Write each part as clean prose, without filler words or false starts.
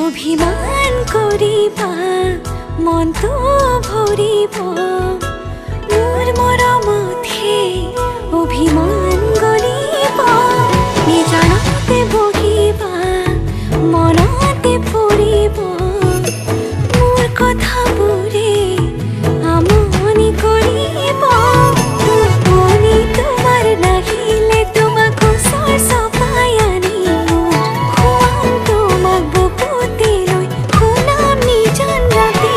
অভিমান কৰিবা মনটো ভৰিব মোৰ মৰমতহে অভিমান গলিব নিজানতে বহিবা মনতে পৰিব মোৰ কথাবোৰে আমনি কৰিব টোপনি তোমাৰ নাহিলে তোমাক ওচৰ চপাই আনি খুৱাম তোমাক বুকুতে লৈ শুনাম নিজান ৰাতি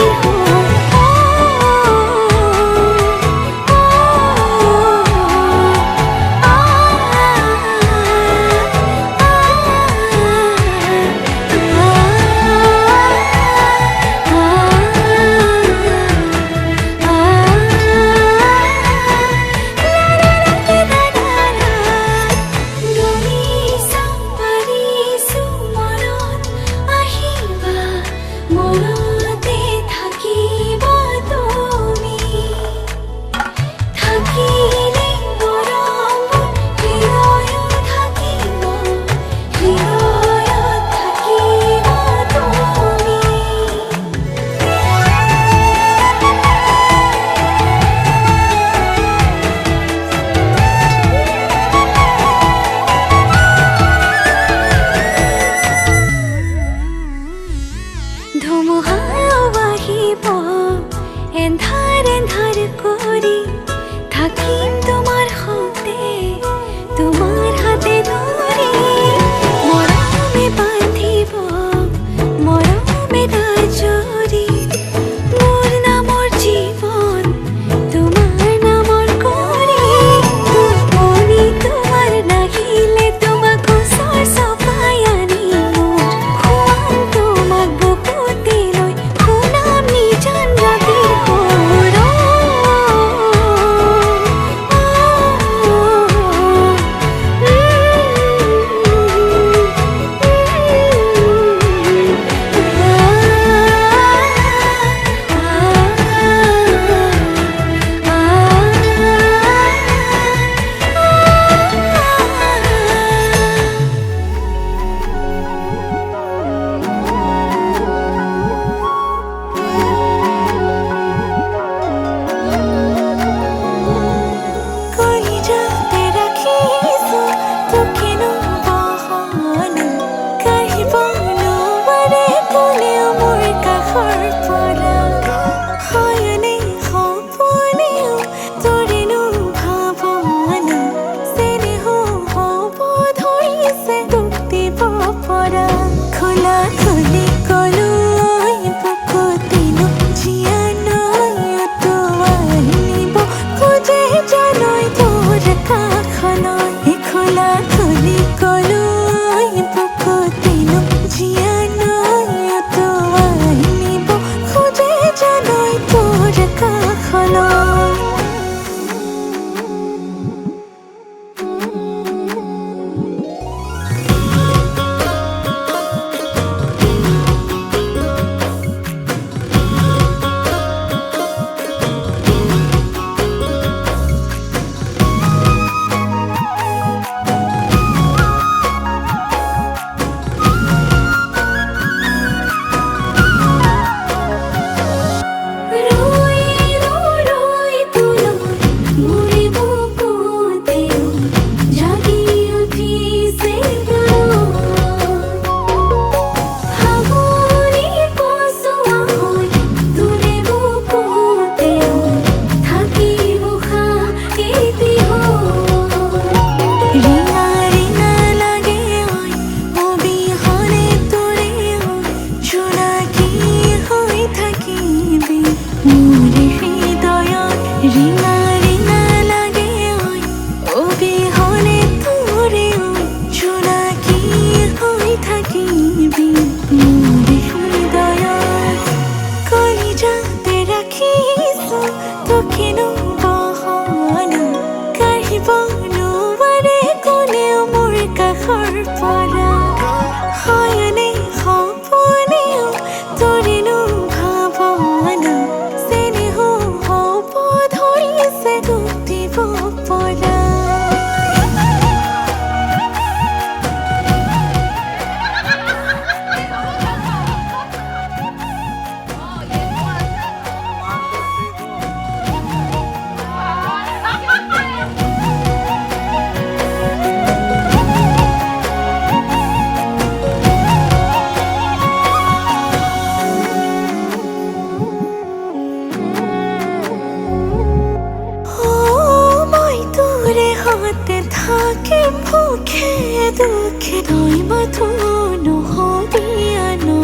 দেহৰ পৰা হয়নে সপোনেও তোৰেনো ভাৱনা চেনেহ হ'ব ধৰিছে দুখ দিব পৰা হাতে থাকে ভুখে দুখে নই মাথো নহবিয়ানো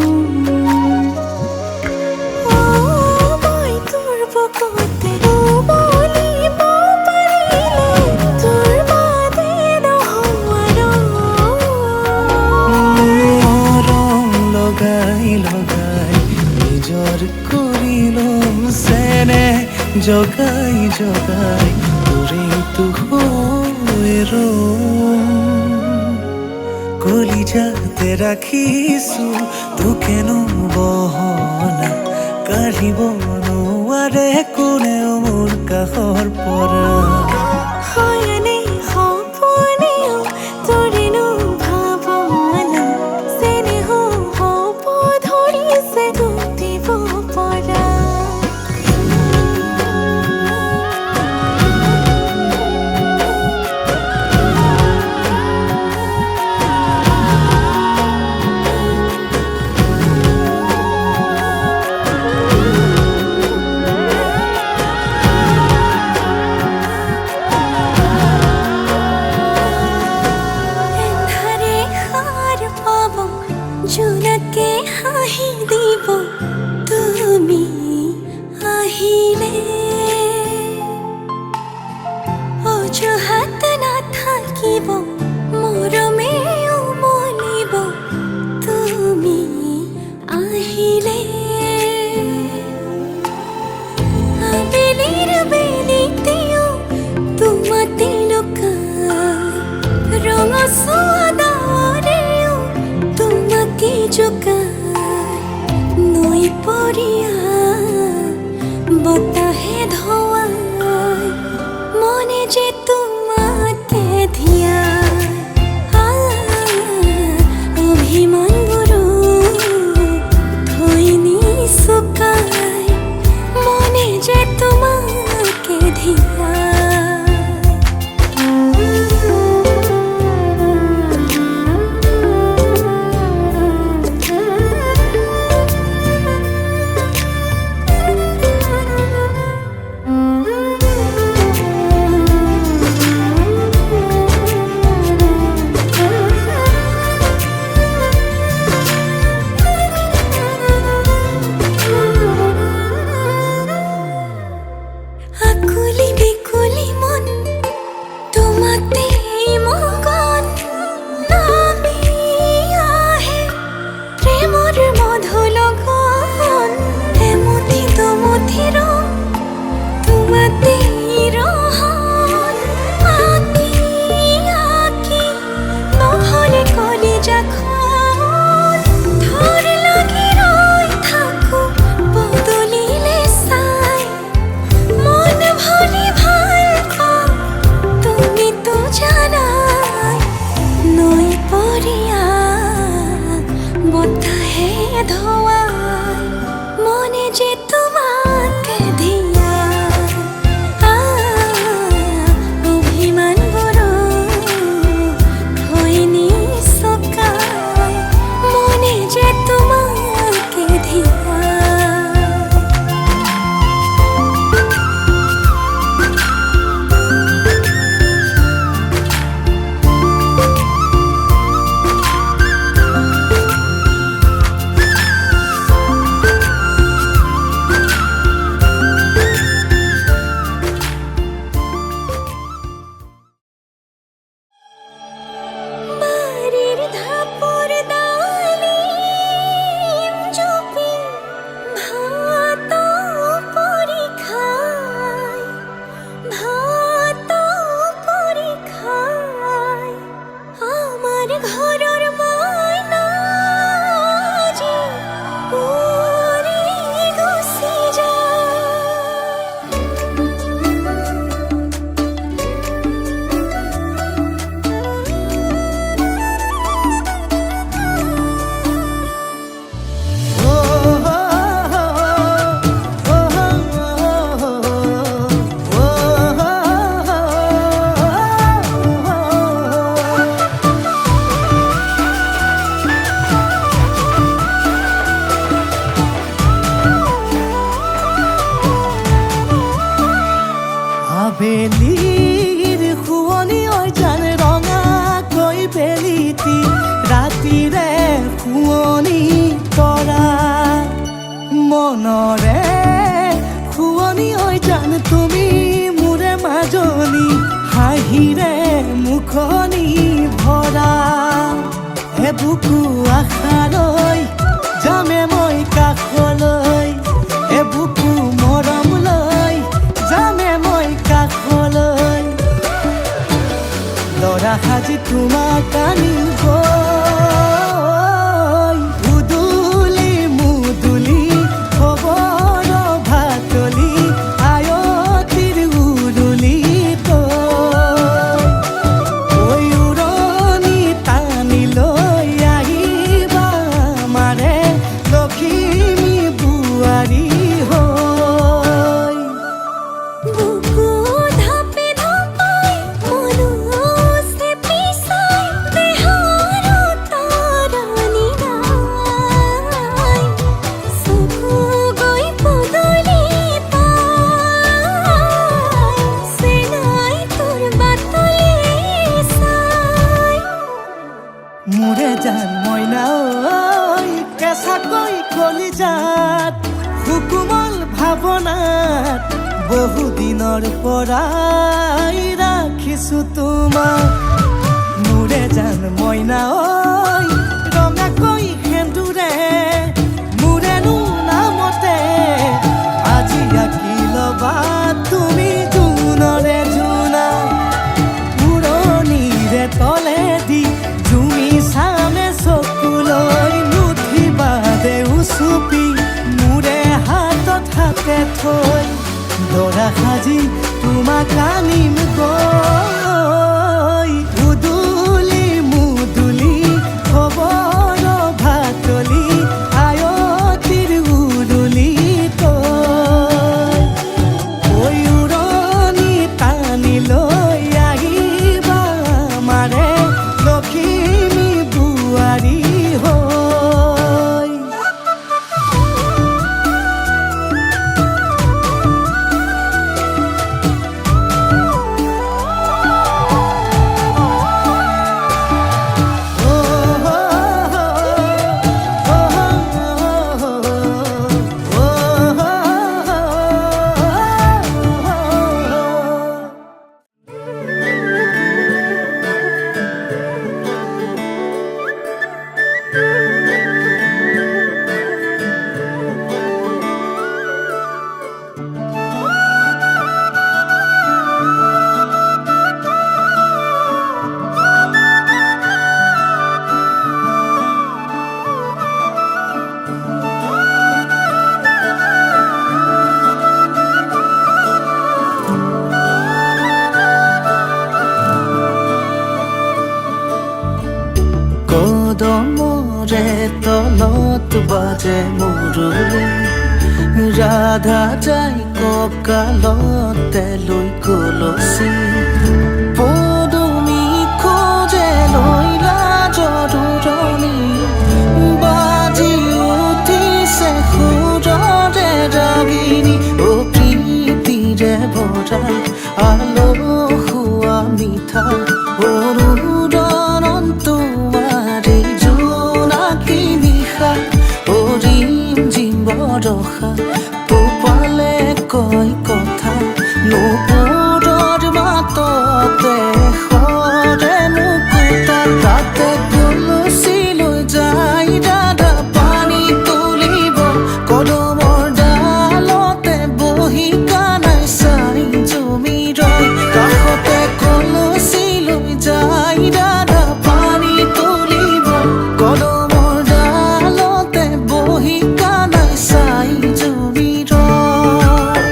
মই তোৰ বুকুতে উমলিব পাৰিলে তোৰ বাদে নহোৱাৰো ৰং লগাই লগাই নিজৰ কৰি ল'ম চেনে জগাই জগাই তোৰেইতো কলিজাতে ৰাখিছো তোকেনো বহনা কাঢ়িব নোৱাৰে কোনেও মোৰ কাষৰ পৰা হয়নে সপোনেও তোৰেনো ভাৱনা চেনেহ হ'ব ধৰিছে দুখ দিব পৰা জোনাকে হাঁহি দিব তুমি আহিলে অজুহাত নাথাকিব মৰমেও মনিব তুমি আহিলে আবেলিৰ বেলিতেও তোমাতে লুকাই ৰঙচুৱা তোমাকে জোগাই নৈ পৰিয়া বতাহে ধোৱাই মনে যে তোমাকে ধিয়া অভিমানবোৰো থৈ নিচুকাই মনে যে তোমাকে ধিয়া ধোৱাই মনে যে তোমাকে ধিয়া অভিমানবোৰো থৈ নিচুকাই মনে যে তোমাকে ধিয়া দৰা সাজি তোমাক আনিম গৈ উদুলি মুদুলি খবৰ ভাতলি আয়তিৰ উৰুলি তই উৰণি টানি লৈ আহিবা মাৰে লখিমী বোৱাৰী হৈ বুকু ধাপে ধাপাই মনো চেপি চাই দেহৰ তৰণি নাই চকু গৈ পদূলি পাই চেনাই তোৰ বাটলি চাই মোৰে জান মইনা ঐ কেঁচাকৈ কলিজাত সুকুমল ভাৱনাত বহুদিনৰ পৰাই ৰাখিছো তোমাক মোৰে জান মইনা ঐ ৰঙাকৈ সেন্দুৰে মোৰেনো নামতে আজি আঁকি ল'বা তুমি জোনৰে জোনা উৰণিৰে তলেদি জুমি চামে চকুলৈ নুঠিবা দেও চুপি মোৰে হাতত হাতে থৈ দৰা সাজি তোমাক আনিম গৈ উদুলি মুদুলি খবৰ ভাতলি আয়তিৰ উৰুলি তই ঐ উৰণি টানি লৈ আহিবা মাৰে লখিমী বোৱাৰী হৈ কদমৰে তলত বাজে মুৰুলি ৰাধা যাই কঁকালতে লৈ কলচি পদুমি খোজে লৈ লাজৰণি বাজি উঠিছে সুৰৰে ৰাগিনী অ প্ৰীতিৰে ভৰা আলসুৱা মিঠা অনুৰণন তোমাৰে জোনাকী নিশা অৰিম জিম বৰষা পোপালে কয় কথা নুপুৰৰ মাততে সৰে মুকুতা তাতে কলচি লৈ যায় দাদা পানী তুলিব কদমৰ ডালতে বহি কানাই চাই জমি ৰয় কাষতে কলচি লৈ যায় দাদা পানী তুলিব কদমৰ ডালতে বহি কানাই চাই জমি ৰয়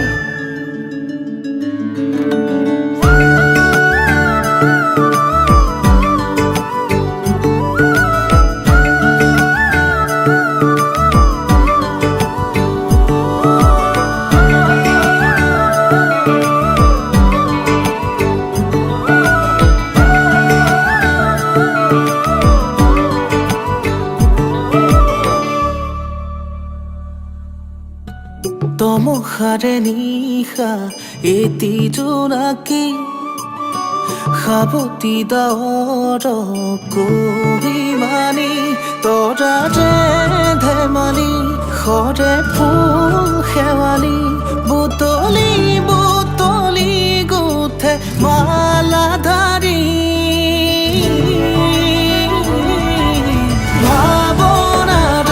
তমসাৰে নিশা এটি জোনাকী সাৱতি ডাৱৰ কহিমানি তৰাৰে ধেমালি সৰে ফুল শেৱালি বুটলি বুটলি গুঠে মালাধাৰী ভাৱনাৰ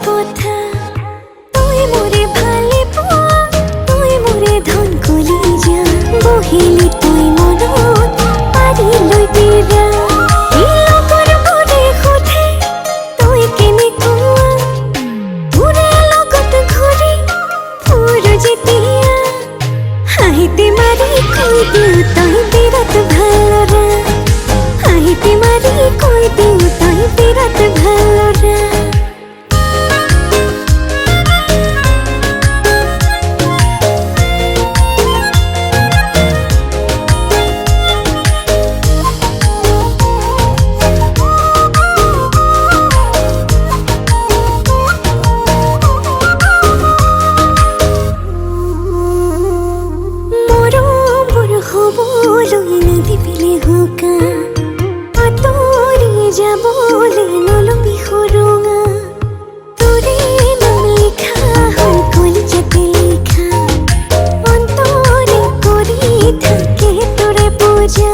কথা তুই মোৰে ভালে পোৱা তুই মোৰে ধন কলি যা বহিলি তুই মনত পাৰি লৈ বিৰা লগৰ মোৰে সোধে তুই কেনেকুৱা তোৰে লগত ঘূৰি ফুৰো যেতিয়া হাঁহিতে মাৰি কৈ দিওঁ তই বিৰাট ভাল ল'ৰা হাঁহিতে মাৰি কৈ দিওঁ তই বিৰাট ভাল ল'ৰা হ'বলৈ নিদিবিলে হুকা আঁতৰি যাবলৈ নলবি সুৰুঙা তোৰে নাম লিখা হ'ল কলিজাতে লিখা অন্তৰে কৰি থাকে তোৰে পূজা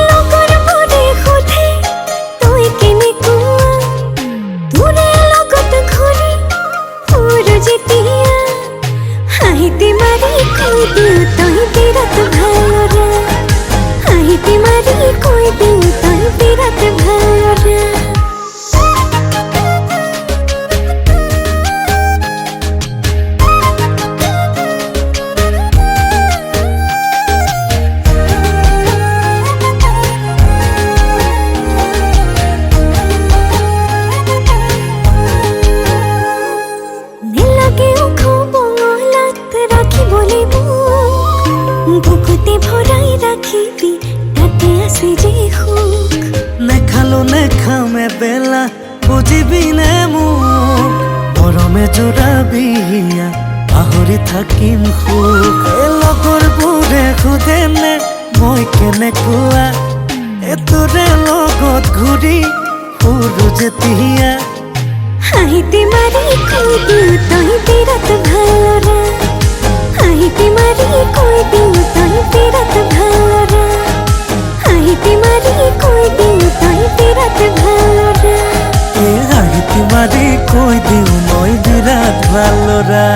লগৰ মোৰে সোধে তই কেনেকুৱা তোৰে লগত ঘূৰি ফুৰো যেতিয়া হাঁহিতে মাৰি কৈ দিওঁ তই বিৰাট ভাল ল'ৰা হাঁহিতে মাৰি কৈ দিওঁ তই বিৰাট ভাল ল'ৰা নেলাগেও খবঙলাত ৰাখিবলৈ বুকুতে ভৰাই ৰাখিবি তাতে আছে যে সুখ নেখালো নেখামে বেলা বুজিবি নে মোক মৰমে জোৰাবি পাহৰি থাকিম সুখ লগৰবোৰে সোধে নে মই কেনেকুৱা তোৰে লগত ঘূৰি ফুৰো যেতিয়া হাঁহিতে মাৰি কৈ দিওঁ তই বিৰাট ভাল ল'ৰা হাঁহিতে মাৰি কৈ দিওঁ তই বিৰাট ভাল ল'ৰা হাঁহিতে মাৰি কৈ দিওঁ তই বিৰাট ভাল ল'ৰা হাঁহিতে মাৰি কৈ দিওঁ মই বিৰাট ভাল ল'ৰা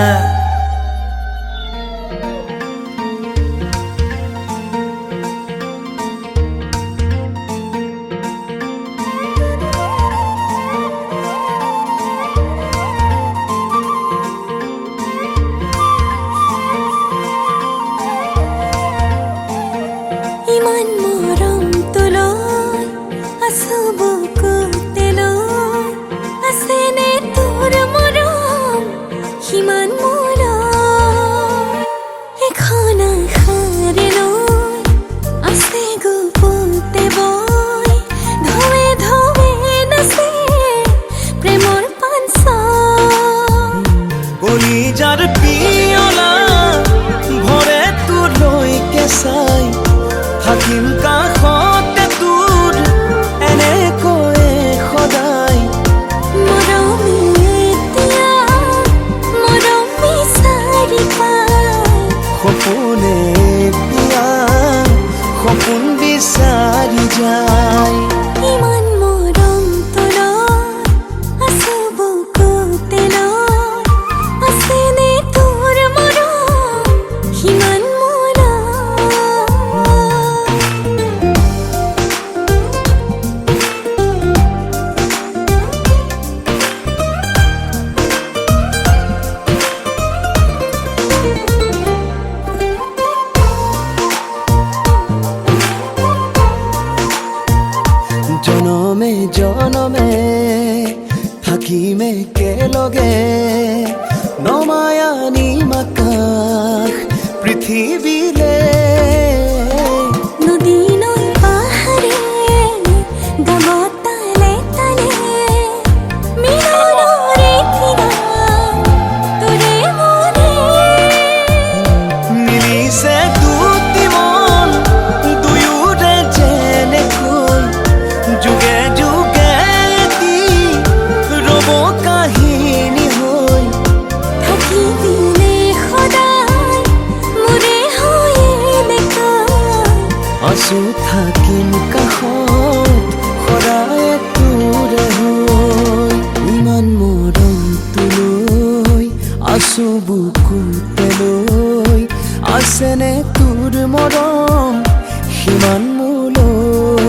ইমান মৰম তোলৈ আছো বুকুতে লৈ আছেনে তোৰ মৰম সিমান মৰম এখন আশাৰে লৈ আছে গুপুতে বৈ ধোৱে ধোৱে নাচে প্ৰেমৰ পাঞ্চল কলিজাৰ পিয়লা ভৰে তোলৈকে চাই থাকিম কাষতে তোৰ এনেকৈয়ে সদায় মৰমে এতিয়া মৰম বিচাৰি পায় সপোনে এতিয়া সপোন বিচাৰি যায় ইমান মৰম তোলৈ আছো বুকুতে লৈ আছেনে তোৰ মৰম সিমান জনমে জনমে থাকিমে একেলগে নমায়া নিমাকাশ পৃথিৱীলে নদী নৈ পাহাৰে গাব তালে তালে মিলনৰে ঠিৰা তোৰে মোৰে মিলিছে দুটি মন দুয়োৰে যেনেকৈ যুগে যুগে এটি ৰব কাহিনী হৈ থাকিবিনে সদায় মোৰে হৈয়ে দেখা আছো থাকিম কাষত সদায় তোৰে হৈ ইমান মৰম আছো বুকুতে লৈ আছেনে তোৰ মৰম সিমান মোলৈ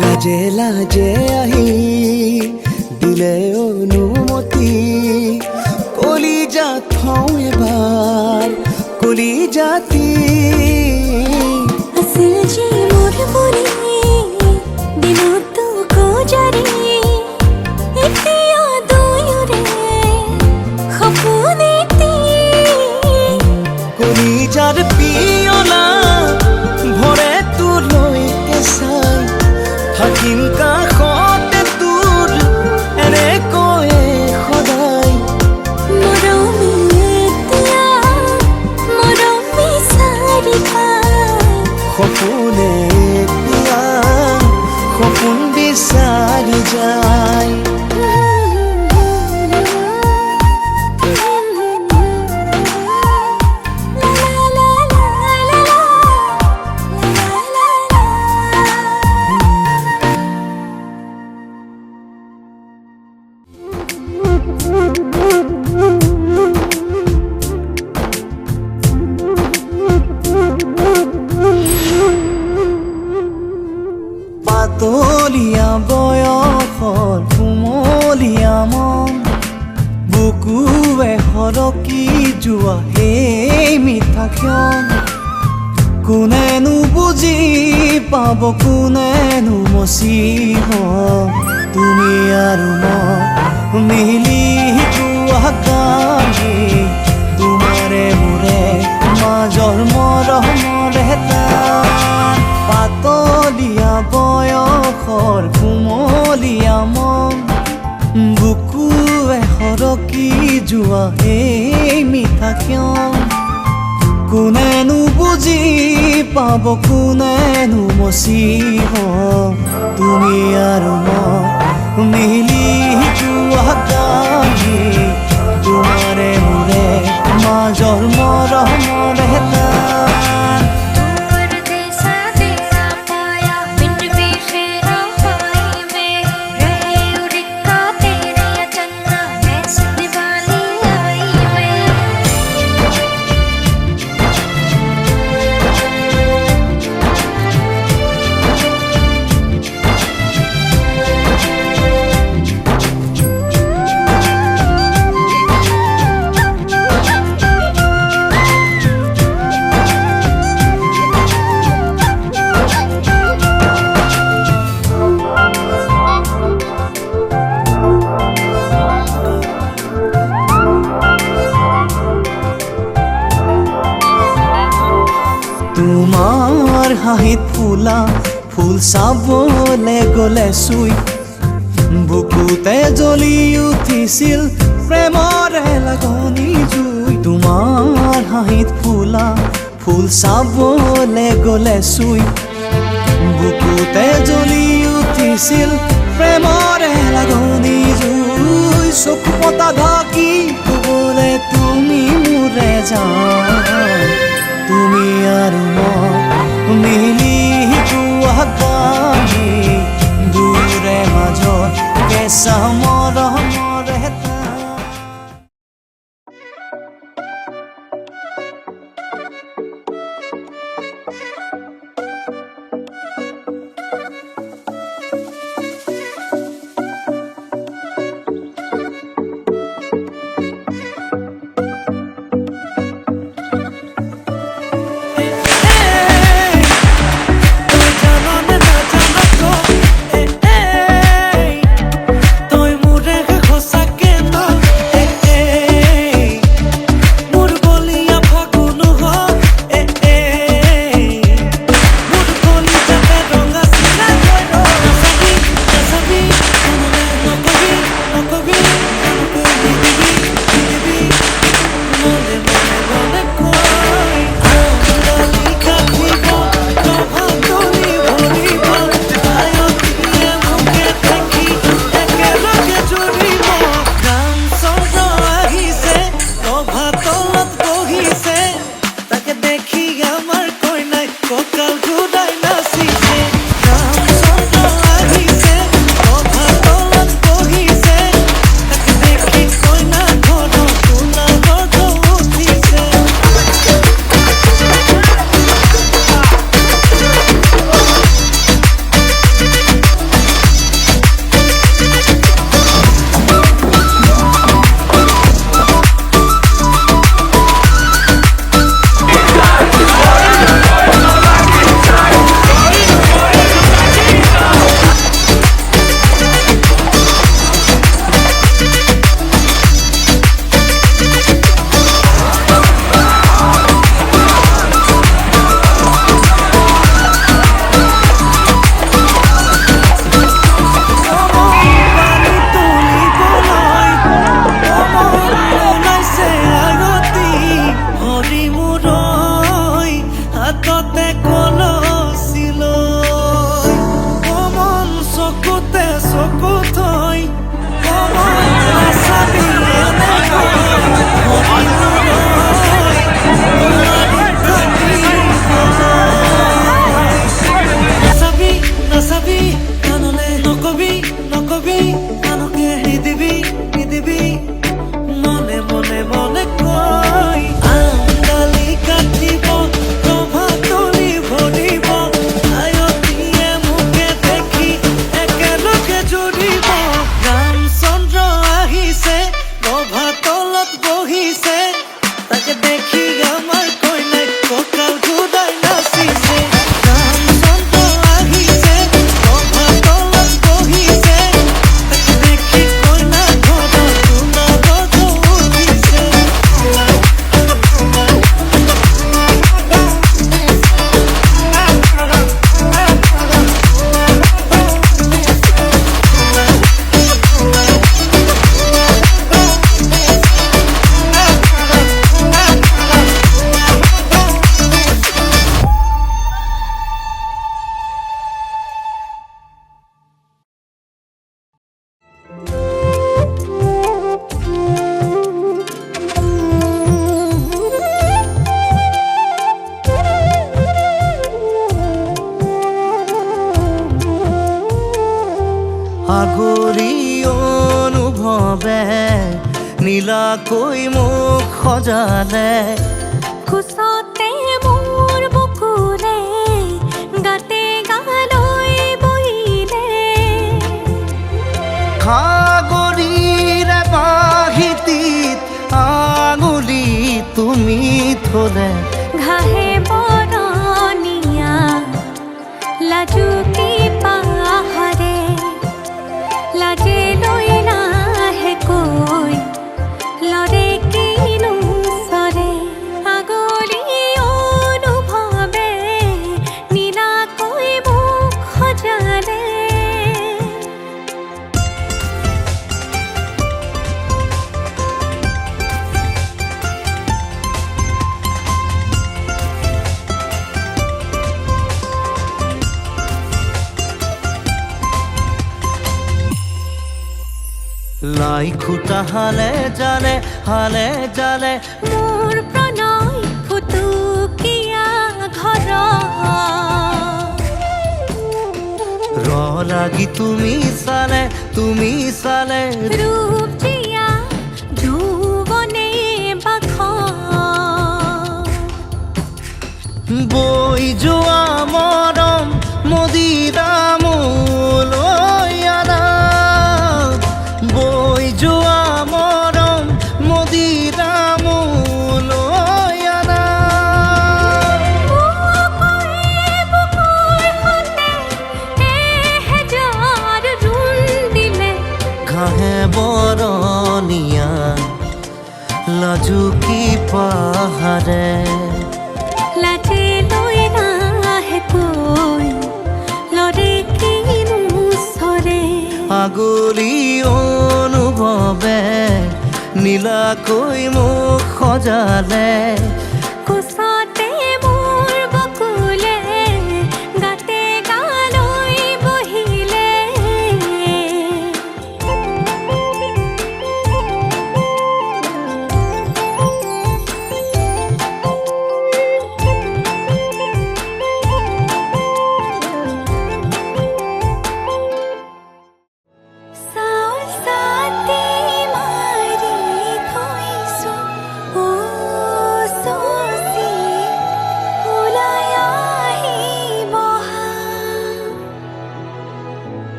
লাজে লাজে আহি দিলে অনুমতি কলিজা থওঁ এবাৰ কলিজাতি আছিল যে মোৰ পৰি দিনতো গোজাৰি এতিয়া দুয়োৰে সপোন এটি কলিজাৰ পিয়লা ভৰে তোৰলৈকে চাই থাকিম কাষতে তোৰ এনেকৈয়ে সদায় মৰমী এতিয়া মৰম বিচাৰি পায় সপোনে এতিয়া সপোন বিচাৰি যায় পাতলীয়া বয়সৰ কুমলীয়া মন বুকুৱে সৰকি যোৱা সেই মিঠা ক্ষণ কোনেনো বুজি পাব কোনেনো মচিব তুমি আৰু মই মিলি যোৱা কালি তোমাৰে মোৰে মাজৰ মৰমৰ এটা পাতলীয়া বয়সৰ কুমলীয়া মন বুকুৱে সৰকি যোৱা সেই মিঠা ক্ষণ কোনেনো বুজি পাব কোনেনো মচিব তুমি আৰু মই মিলি যোৱা কালি তোমাৰে মোৰে মাজৰ মৰমৰ এটা তোমাৰ হাঁহিত ফুলা ফুল চাবলে গলে চুই বুকুতে জ্বলি উঠিছিল প্ৰেমৰে লাগনি জুই তোমাৰ হাঁহিত ফুলা ফুল চাবলে গলে চুই বুকুতে জ্বলি উঠিছিল প্ৰেমৰে লাগনি জুই চকু পতা ঢাকি ক'বলে তুমি মোৰে যান তুমি আৰু মই মিলি যোৱা কালি দূৰে মাজত কেঁচা মৰমৰ এটা তই অনুভৱে নীলাকৈ মোক সজালে। কোচতে মোৰ বুকুৰে গাতে গালৈ বহিলে। সাগৰীৰে বাহিতিত আঙুলি তুমি থলে। ঘাহে বৰণীয়া লাজুকী পাহাৰে লাজে লৈ নাহে কৈ লৰে কিনো চৰে। আগলি অনুভৱে নীলাকৈ মোক সজালে। লাই খুটা হালে জালে মোৰ প্ৰণয় ফুটুকীয়া ঘৰ। লাগি তুমি চালে ৰূপ জীয়া যৌৱনে বাখ। বৈ যোৱা মৰম মদিৰা মোলৈ আনা। বৈ যোৱা মৰম মদিৰা মোলৈ আনা। ঘাহে বৰণীয়া লাজুকী পাহাৰে লাজে লৈ নাহে কৈ লৰে কিনো চৰে। আগলি অনুভৱে নীলাকৈ মোক সজালে। কোচতে মোৰ বকুলে গাতে গালৈ বহিলে। চাউল চাটি মাৰি থৈছো ও চচি ওলাই আহিব হা।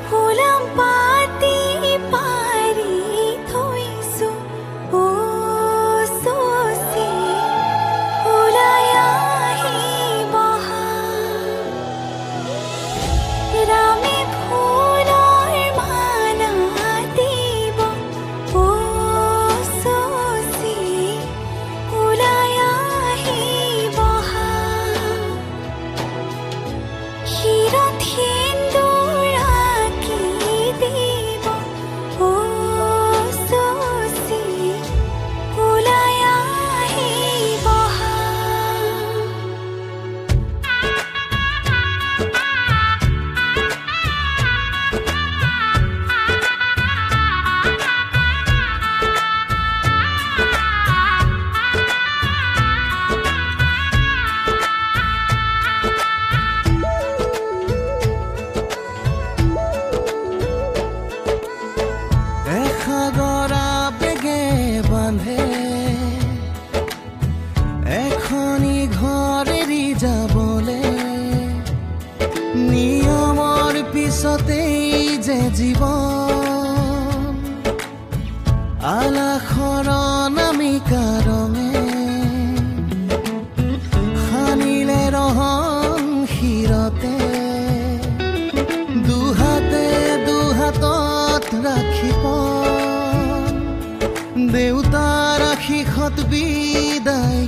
ফুলাম পাতি পাৰি থৈছো ও চচি ওলাই আহিব হা। ৰামে ফুলৰ মালা দিব ও চচি ওলাই আহিব হা। শিৰত সিন্দুৰ আঁকি দিব ও চচি ওলাই আহিব হা। এসাগৰা বেগে বান্ধে এখনি ঘৰ এৰি যাবলে। নিয়মৰ পিছতেই যে জীৱন আলাসৰ নামিকা ৰঙে সানিলে ৰহন শিৰতে। দুহাতত ৰাখিব দেউতাৰ আশীষত বিদায়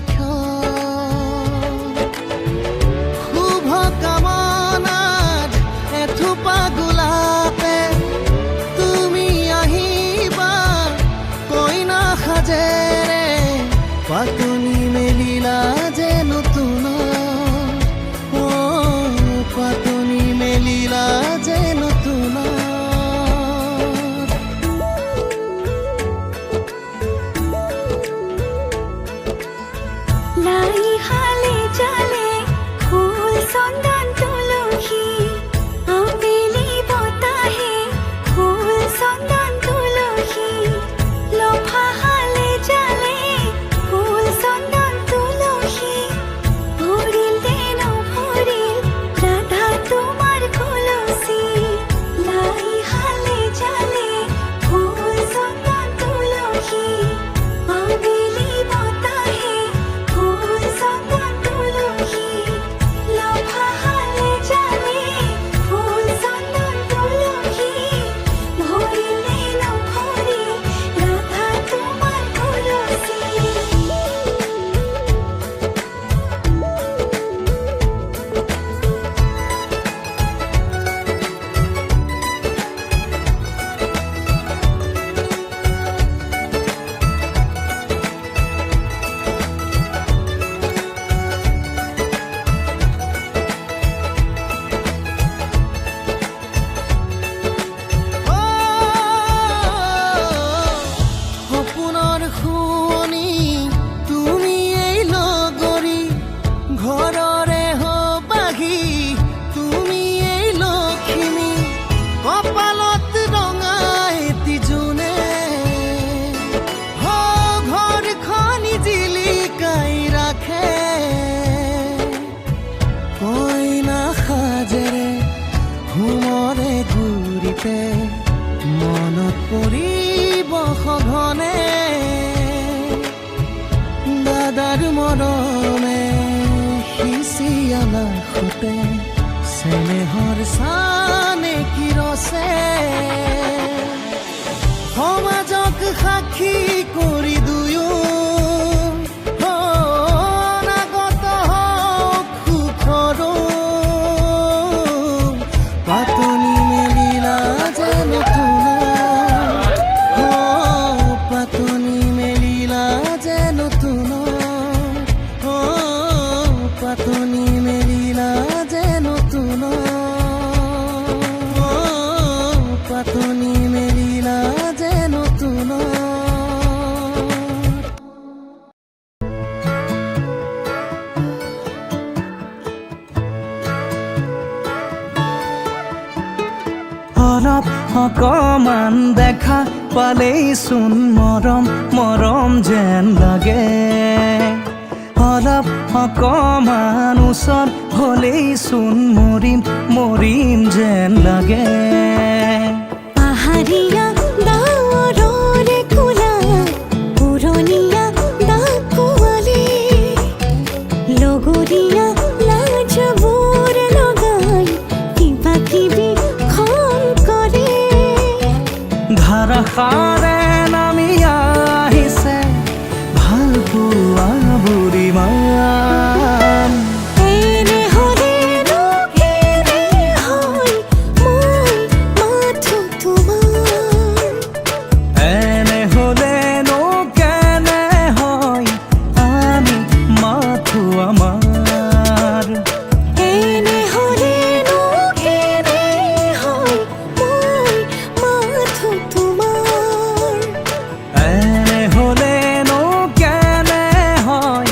শুভ কামনাত এথোপা গোলাপে তুমি আহিবা কইনা সাজেৰে। পাতনি মেলিলা যে নতুন পাতনি মেলিলা যে নতুন। লাই হালে জালে ফুল চন্দন তুলসী আবেলি বতাহে ফুল চন্দন তুলসী। সঘনে দাদাৰ মৰমে সিঁচিয়ালা সুতে চেনেহৰ চানে কিৰছে সমাজক সাক্ষী কৰি দুয়ো অনাগত হওক সুখৰো পাতনি মেলিলা যে নতুন পাতনি মেলিলা যে নতুন পাতনি মেলিলা যে নতুন পাতনি মেলিলা যে নতুন অলপ অকমান দেখা পালেই চোন মৰম মৰম যেন লাগে অলপ অকমান ওচৰত হ'লেই চোন মৰিম মৰিম যেন লাগে পাহাৰীয়া ডাৱৰৰে কোলা পুৰণীয়া ডাকুৱালী লগৰীয়া লাজবোৰ লগাই কিবা কিবি খং কৰে ধাৰাসাৰে নামি আহিছে ভাল পোৱা বুঢ়ীমান এনে হ'লেনো কেনে হয় মই মাথো তোমাৰ এনে হ'লেনো কেনে হয় আমি মাথো আমাৰ এনে হ'লেনো কেনে হয় মই মাথো তোমাৰ এনে হ'লেনো কেনে হয়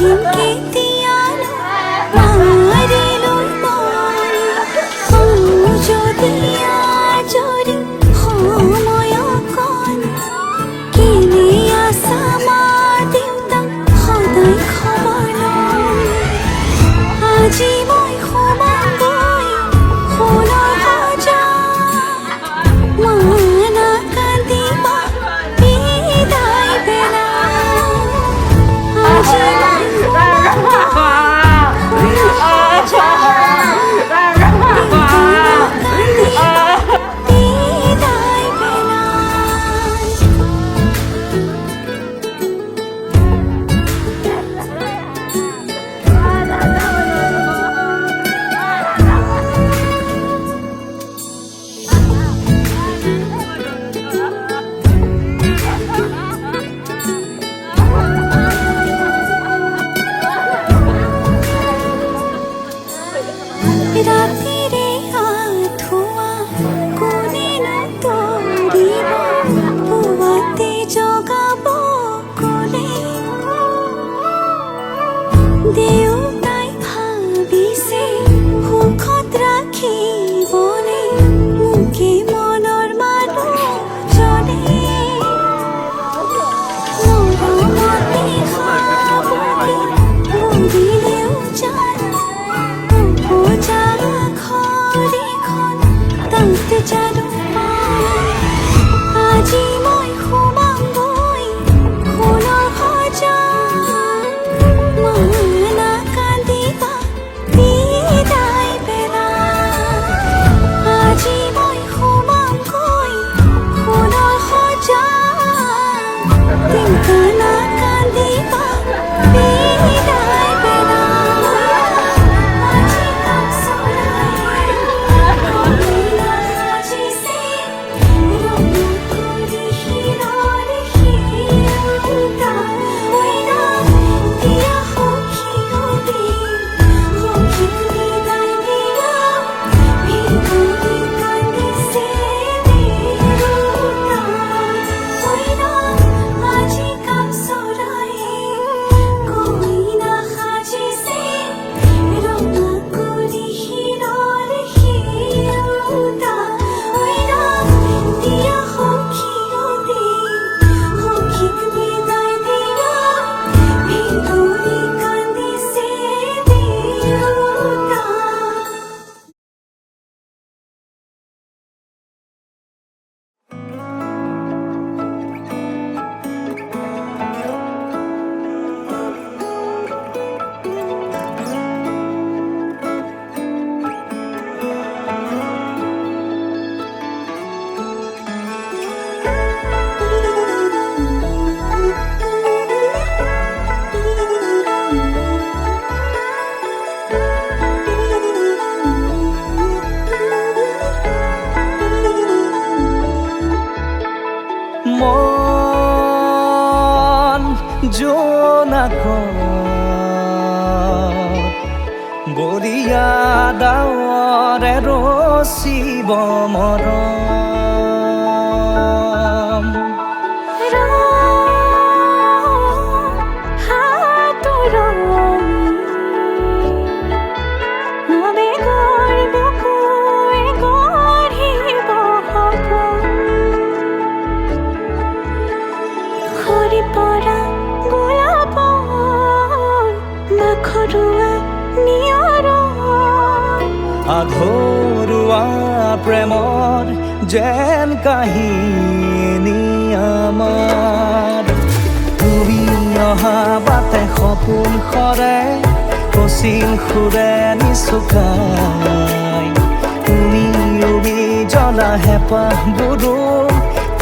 আহিনকে তিয়ালো মাৰিলৈ মৰি যদি আজৰি সময় অকণ কেনে আছা মা দেউতা সদায় খবৰ লওঁ আজি মই সোমাওঁগৈ সোণৰ সজা মানা কান্দিবা বিদায় বেলা আজি মই বিদায় বেলা ৰাতিৰে আঁঠুৱা কোনেনো তৰিব পুৱাতে জগাব কোনে দেউতাই ভাবিছে সুখত ৰাখিবনে মোকে মনৰ মানুহজনে মৰমতে সাৱটি বুলিলেও জান উপজা ঘৰখন তাত জানো আজি মই সোমাওঁগৈ সোণৰ সজা মানা কান্দিবা বিদায় বেলা আজি মই সোমাওঁগৈ সোণৰ সজা দেউতা নাকান্দিবা বিদায় বেলা আজি কাম চলাই কইনা সাজিছে ৰঙা কৰি শিৰৰ শিৰোতা কইনা দিয়া সখীহঁতে সখীক বিদায় দিয়া ভিতৰি কান্দিছে দেউতা কইনা আজি কাম চলাই কইনা সাজিছে ৰঙা কৰি শিৰৰ শিৰোতা কইনা দিয়া সখীহঁতে সখীক বিদায় দিয়া ভিতৰি কান্দিছে দেউতা মন জোনাকত বৰিয়া ডাৱৰে ৰচিব মৰম আধৰুৱা প্ৰেমৰ যেন কাহিনী আমাৰ তুমি অহা বাটে সপোন সৰে কচিল সুৰে নিচুকাই তুমি উবি জ্বলা হেঁপাহবোৰো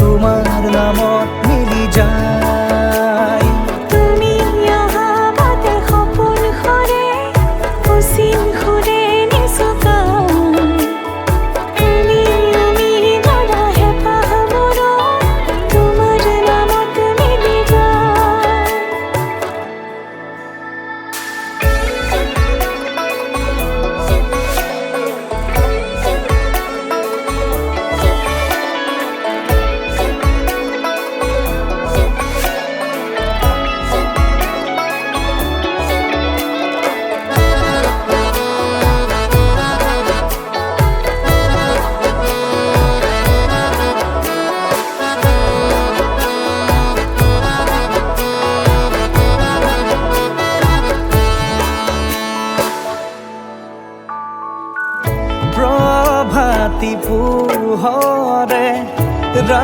তোমাৰ নামত মিলি যায় তুমি অহা বাটে সপোন সৰে কচিল সুৰে নিচুকাই তুমি উমি জ্বলা হেঁপাহবোৰো তোমাৰ নামত মিলি যায়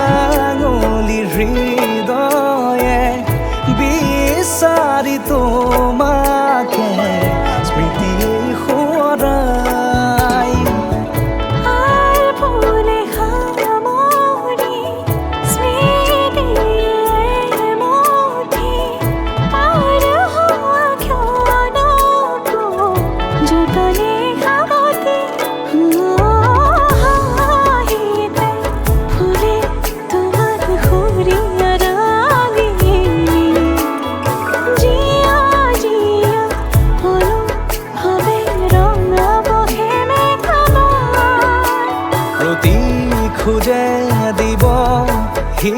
আঙুলি হৃদয়ে বিচাৰি তোমাকে স্মৃতি সোঁৱৰাই আর ভুলে খামরি স্মৃতির মুঠি পার হওয়া ক্ষণকো যতনে খাবতে হাহিতে ফুলে তোমার ঘুরিয়া রাগে জিয়া জিয়া হলো হবে রঙা বহে মেঘামার প্ৰতি খোজে দিব সি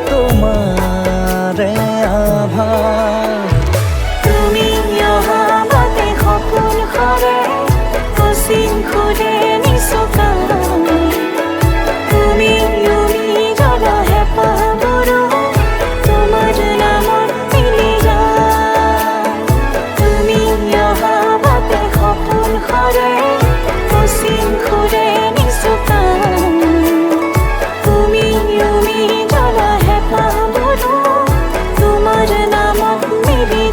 তোমাৰে আভাৰ তুমি অহা বাটে সপোন সৰে অচিন খুলে নিচকা তুমি জ্বলা হেঁপাহবোৰো তোমাৰ নামত মিলি যায় তুমি অহা বাটে সপোন সৰে অচিন খুলে নিচকা তুমি জ্বলা হেঁপাহবোৰো তোমাৰ নামত মিলি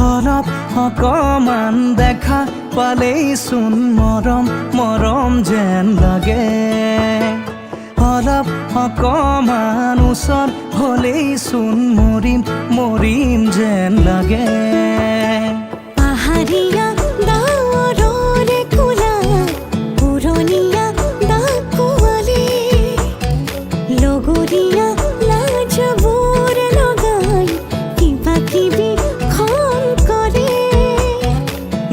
অলপ অকমান দেখা পালেই চোন মৰম মৰম যেন লাগে অলপ অকমান ওচৰ হ'লেই চোন মৰিম মৰিম যেন লাগে পাহাৰীয়া ডাৱৰৰে কোলা পুৰণীয়া ডাকুৱালী লগৰীয়া লাজবোৰ লগাই কিবা কিবি খন কৰে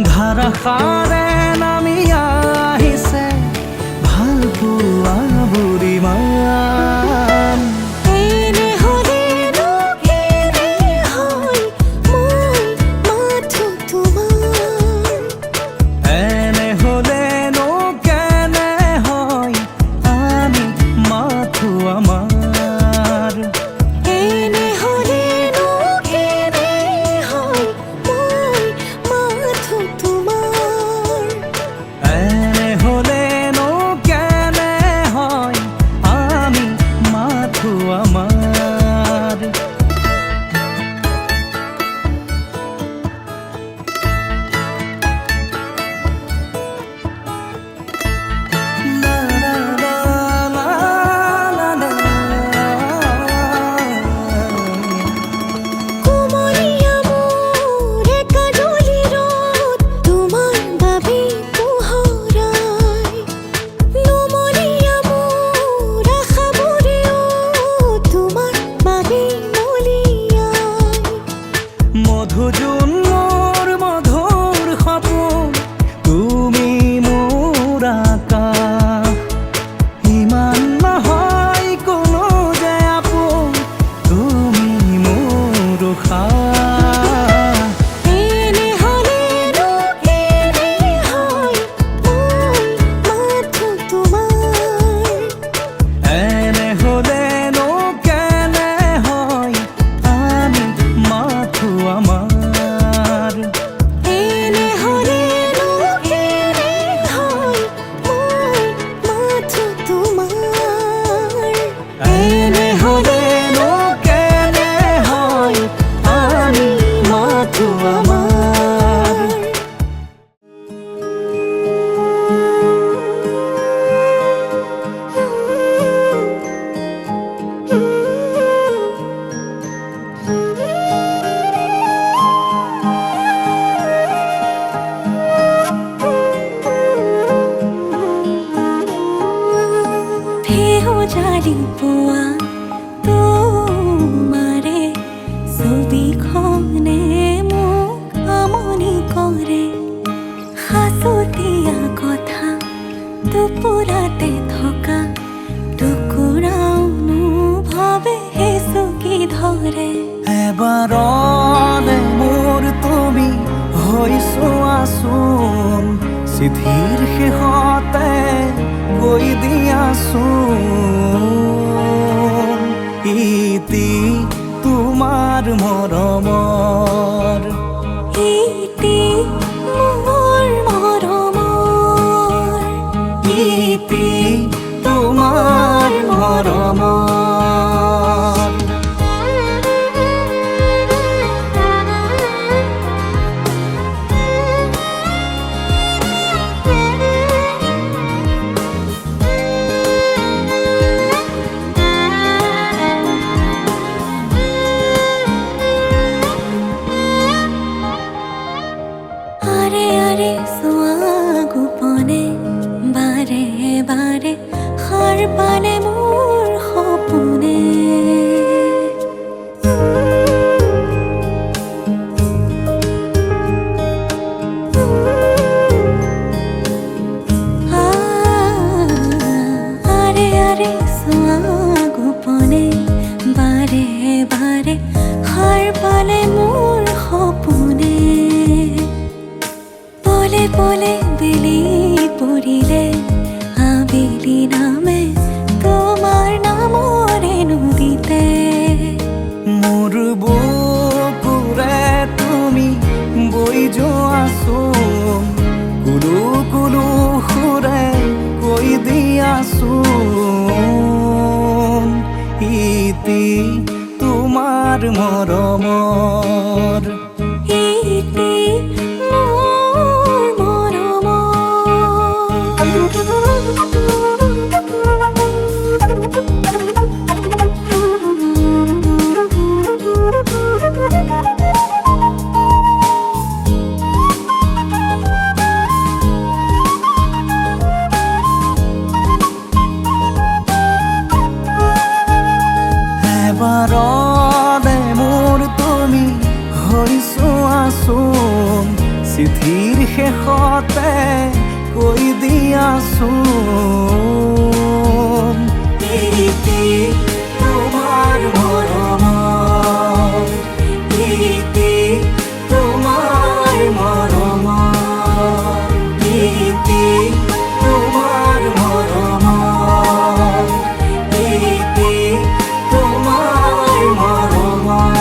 ধাৰাসাৰে নামি আহিছে ভাল পোৱা বুঢ়ীমান এনে হ'লেনো কেনে হয় মই মাত জালি পোৱা তোমাৰে ছবিখনে মোক আমনি কৰে সাঁচতীয়া কথা টোপোলাতে থকা টুকুৰা অনুভৱে চুকি ধৰে এবাৰলে মোৰ তুমি হৈ চোৱাচোন চিঠিৰ শেষতে কৈ দিয়াচোন ইতি তোমাৰ মৰমৰ ইতি মোৰ মৰমৰ ইতি তোমাৰ মৰমৰ আৰে আৰে সোৱা গোপনে বাৰে বাৰে সাৰ পালে মোৰ সপোনে আৰে আৰে সোৱা গোপনে বাৰে বাৰে সাৰ পালে মোৰ সপোনে পলে পলে বেলি পৰিলে আবেলি নামে তোমাৰ নামৰে নদীতে মোৰ বুকুৰে তুমি বৈ যোৱাচোন কুলু কুলু সুৰে কৈ দিয়াচোন ইতি তোমাৰ মৰমৰ ইতি মোৰ এবাৰলে মোৰ তুমি হৈ চোৱাচোন চিঠিৰ শেষতে কৈ দিয়াচোন ইতি তোমাৰ মৰমৰ ইতি তোমাৰ মৰমৰ ইতি তোমাৰ মৰমৰ ইতি তোমাৰ মৰমৰ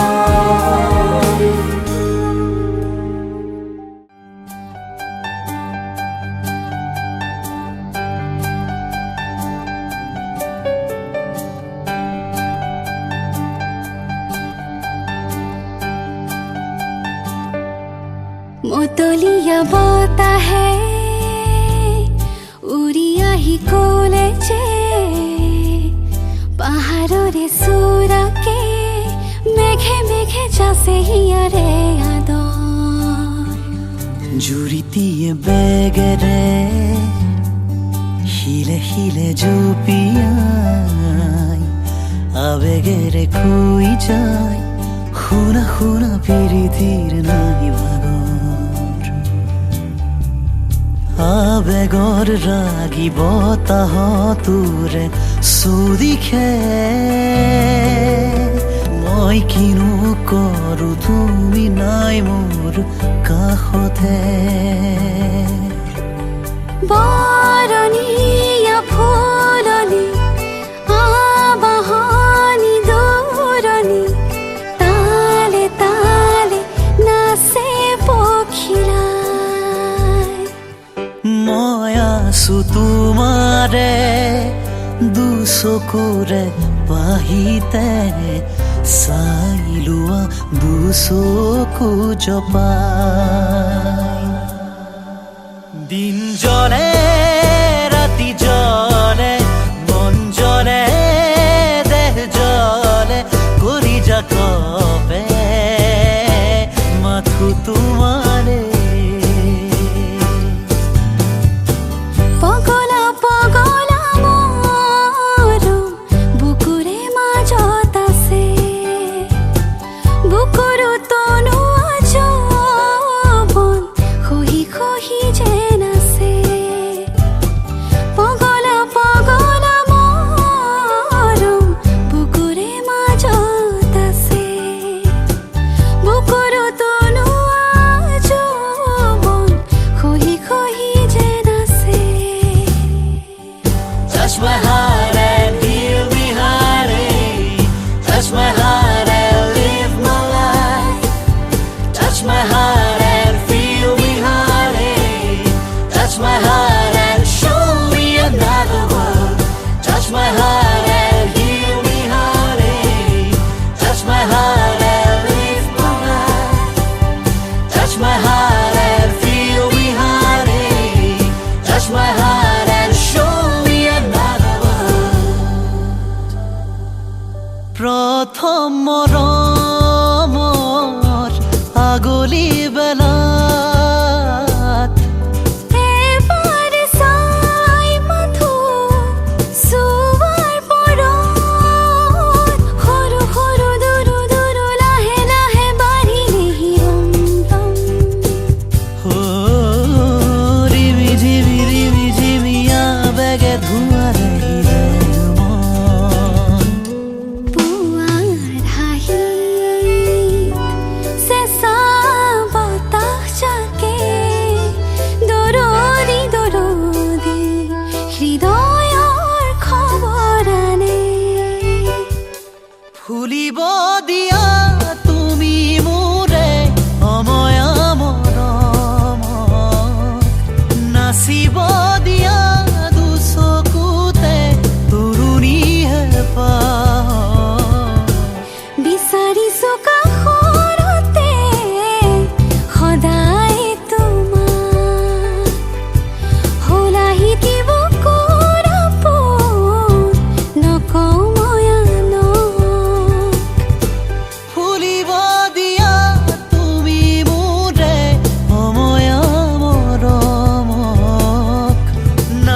মতলীয়া বতাহে উৰি আহি ক'লে যে পাহাৰৰে চোৰাকে মেঘে মেঘে যাছে হিয়াৰে আদৰ জুৰিটিয়ে বেগেৰে শিলে শিলে জুপিয়াই আবেগেৰে খুই যায় শুনা শুনা পিৰিতিৰ নাই ভাগৰ আবেগৰ ৰাগি বতাহতোৰে চুদিখে মই কিনো কৰো তুমি নাই মোৰ কাষতে বৰণীয়া ফুলনি আবাহনি দৌৰণি তালে তালে নাচে পখিলাই মই আছো তোমাৰে দুচকুৰে পাহিতে চাই লোৱা দুচকু জপাই দিন জনে ৰাতি জনে মন জনে দেহ জনে কৰি যা কপে মাথো তোমাৰে পগলা পগলা মোৰো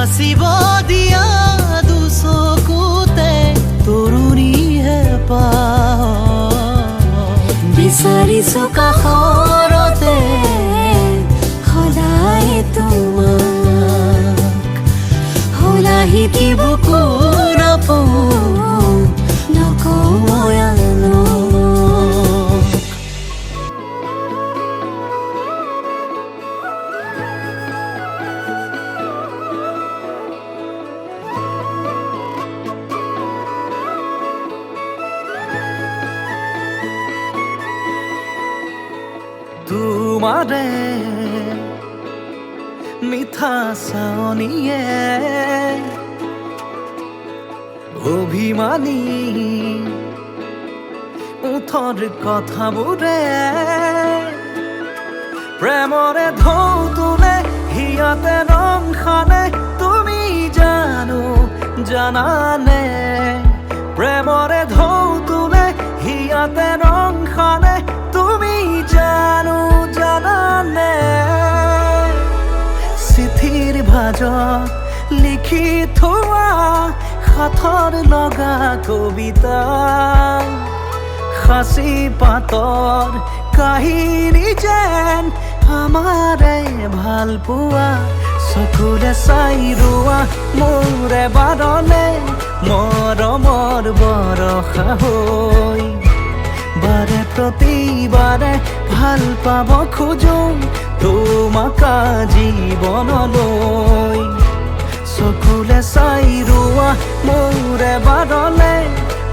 সাঁচিব দিয়া দুচকুতে তৰুণীহে বিচাৰিছো কাষৰতে সদায় তোমাক হলাহি কি বুকু নকওঁ মই আনক। তোমাৰে মিঠা চাৱনিয়ে অভিমানী ওঠৰ কথাবোৰে প্ৰেমৰে ঢৌ তোলে হিয়াতে ৰং সানে তুমি জানো জানানে প্ৰেমৰে ঢৌ তোলে হিয়াতে ৰং সানে তুমি জানো জানানে চিঠিৰ ভাজত লিখি থোৱা সাথৰ লগা কবিতা সাঁচি পাতৰ কাহিনী যেন আমাৰে ভাল পোৱা চকুৰে চাই ৰোৱা মোৰে বাৰলে মৰমৰ বৰষা হৈ বাৰে প্ৰতিবাৰে ভাল পাব খোজো তোমাক জীৱনলৈ চকুলে চাই ৰোৱা মোৰে বাৰলে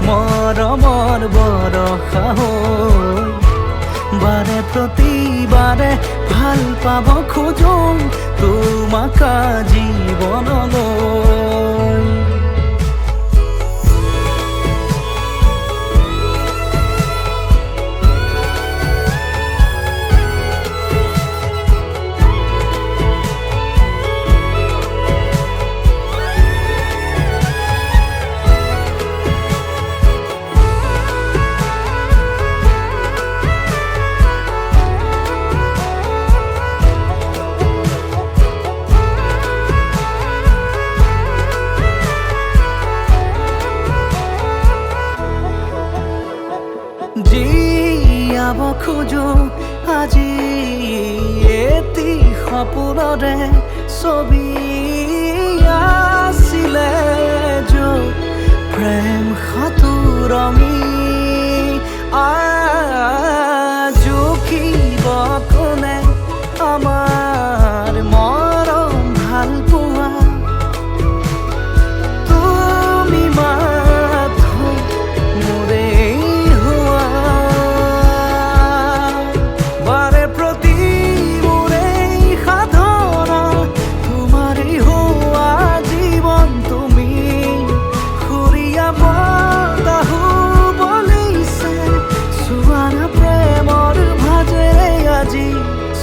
মৰমৰ বৰষা হৈ বাৰে প্ৰতিবাৰে ভাল পাব খোজো তোমাক জীৱনলৈ। জীয়াব খোজো আজি এটি সপোনৰে ছবি আছিলে য'ত প্ৰেম সাঁতুৰমি জুখিব কোনে আমাৰ মৰম ভাল পোৱা তুমি মাথো মোৰে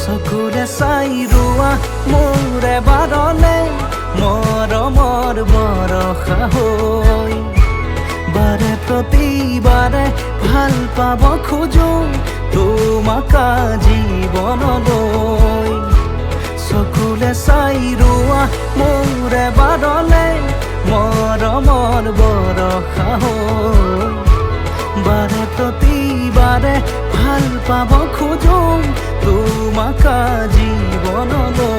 চকুৰে চাই ৰোৱা মোৰে বাৰলে মৰমৰ বৰষা হৈ বাৰে প্ৰতিবাৰে ভাল পাব খোজো তোমাক জীৱনলৈ চকুৰে চাই ৰোৱা মোৰে বাৰলে মৰমৰ বৰষা হৈ বাৰে প্ৰতিবাৰে ভাল পাব খোজো তোমাক জীৱনলৈ।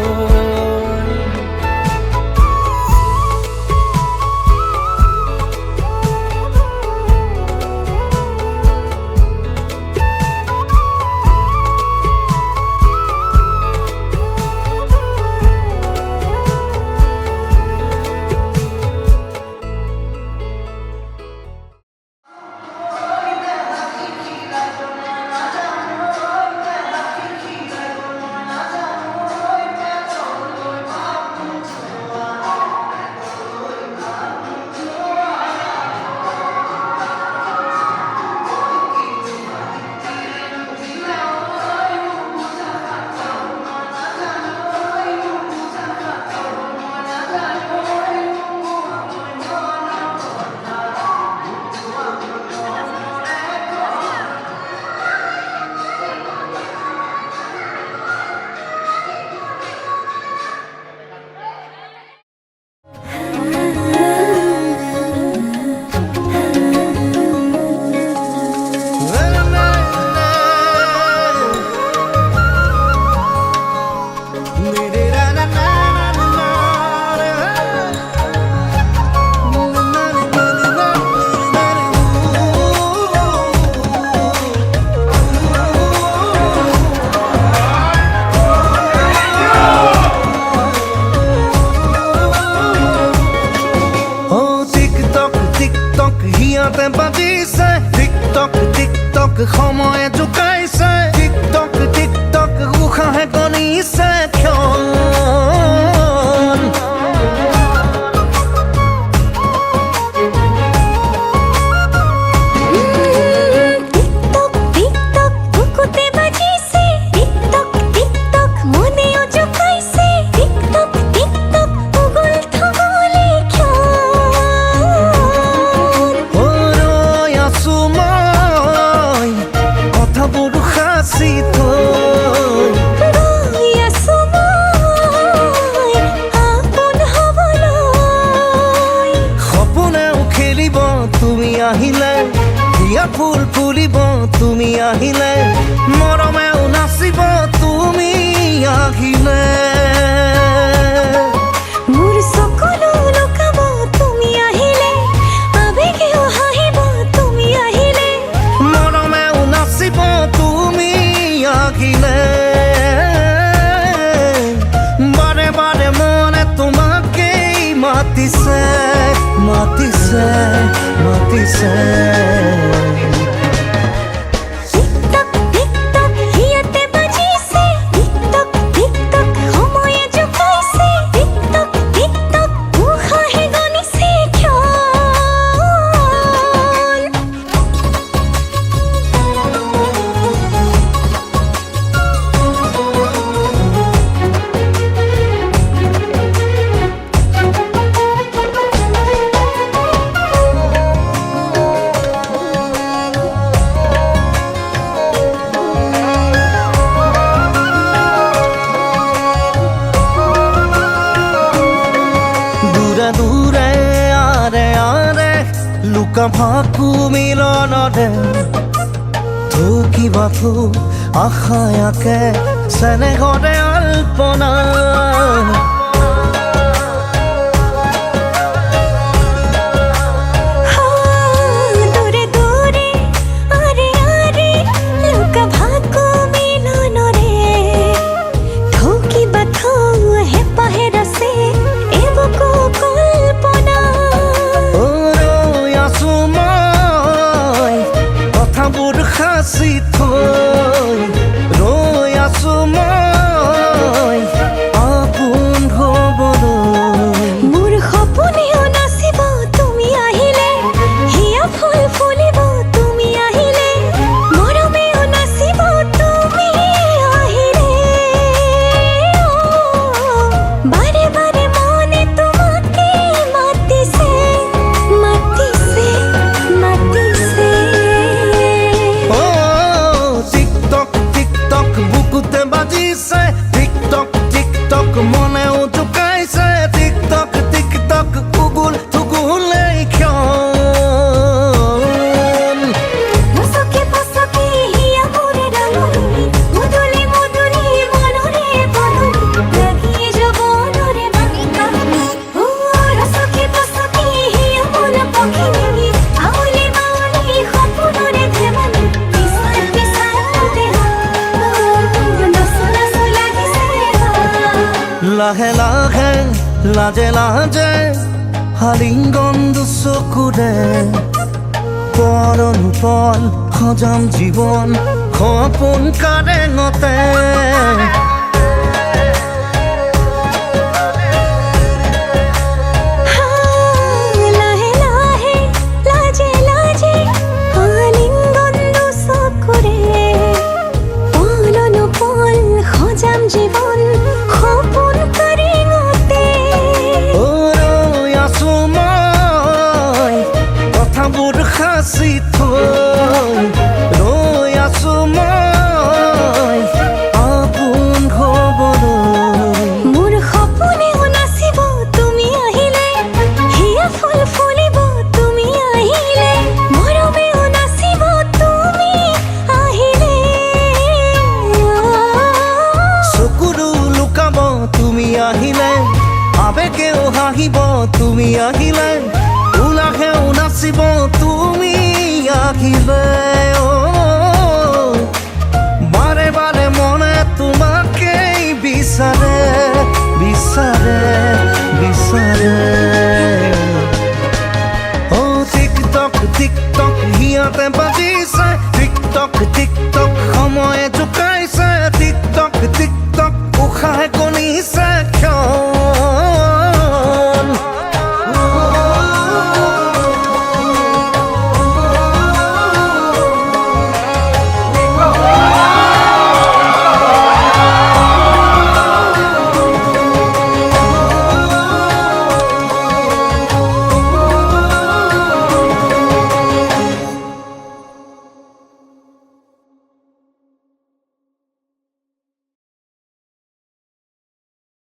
হিয়াতে বাজিছে টিকটক টিকটক সময়ে জোকাইছে টিকটক টিকটক উশাহে গণিছে ক্ষণ টিকটক টিকটক বুকুতে বাজিছে টিকটক টিকটক মনেও জোকাইছে টিকটক টিকটক উগুল থুগুলে ক্ষণ ৰৈ আছো মই কথাবোৰ সাঁচি থৈ ৰৈ আছো মই আপোন হ'বলৈ সপোনেও খেলিব তুমি আহিলে হিয়া ফুল ফুলিব তুমি আহিলে মৰমেও নাচিব তুমি আহিলে মোৰ সকলো লুকাব তুমি আহিলে আবেগেও হাঁহিব তুমি আহিলে মৰমেও নাচিব তুমি আহিলে বাৰে বাৰে মনে তোমাকেই মাতিছে মাতিছে মাতিছে টিকটক টিকটক হিয়াতে বাজিছে টিকটক টিকটক সময়ে জোকাইছে টিকটক টিকটক উশাহে গণিছে ক্ষণ দূৰে দূৰে আৰে আৰে লুকা ভাকু মিলনৰে থকিবা থো আশায়াকে চেনেহৰে আল্পনা দূৰে দূৰে আৰে আৰে লুকা ভাকু মিলনৰে ঠকিবা থৌ হেঁপাহেৰ আছে এবুকু কল্পনা ৰৈ আছো মই কথাবোৰ সাঁচি থৈ ৰৈ আছো মই আপোন হ'বলৈ মোৰ সপোনেও নাচিব তুমি আহিলে হিয়া ফুল ফুলিব তুমি আহিলে মৰমেও নাচিব তুমি আহিলে বাৰে বাৰে মনে তোমাকে মাতিছে মাতিছে মাতিছে টিকটক টিকটক বুকুতে বাজিছে টিকটক টিকটক মনেও জোকাইছে টিকটক টিকটক উগুল থুগুলে ক্ষণ পছকে পছকে হিয়া মোৰে ডাঙৰি মুদুলি মুদুলি মনৰে বনৰি লাগিয়ে যবনৰে বাকিকা ৰছকে পছকে হিয়া মোল পখিনী আউলি মাউলি সপোনৰে ধেমালি পিছাৰ পিছাৰ দেহা নচু নচু লাগিছে লাহে লাহে লাজে লাজে হালিংগন দুচকুৰে পৰনুপল সজাম জীৱন সপোন কাৰেঙতে লাহে লাহে লাজে লাজে আলিঙ্গন দুচকুৰে পলনো পল সজাম জীৱন সপোন কাৰেঙতে ৰৈ আছো মই কথাবোৰ সাঁচি থৈ ৰৈ আছো মই আপোন হ'বলৈ মোৰ সপোনেও নাচিব তুমি আহিলে হিয়া ফুল ফুলিব তুমি আহিলে মৰমেও নাচিব তুমি আহিলে চকুৰো লুকাব তুমি আহিলে আবেগেও হাঁহিব তুমি আহিলে উলাহেও নাচিব তুমি আহিলে বাৰে বাৰে মনে তোমাকেই বিচাৰে বিচাৰে বিচাৰে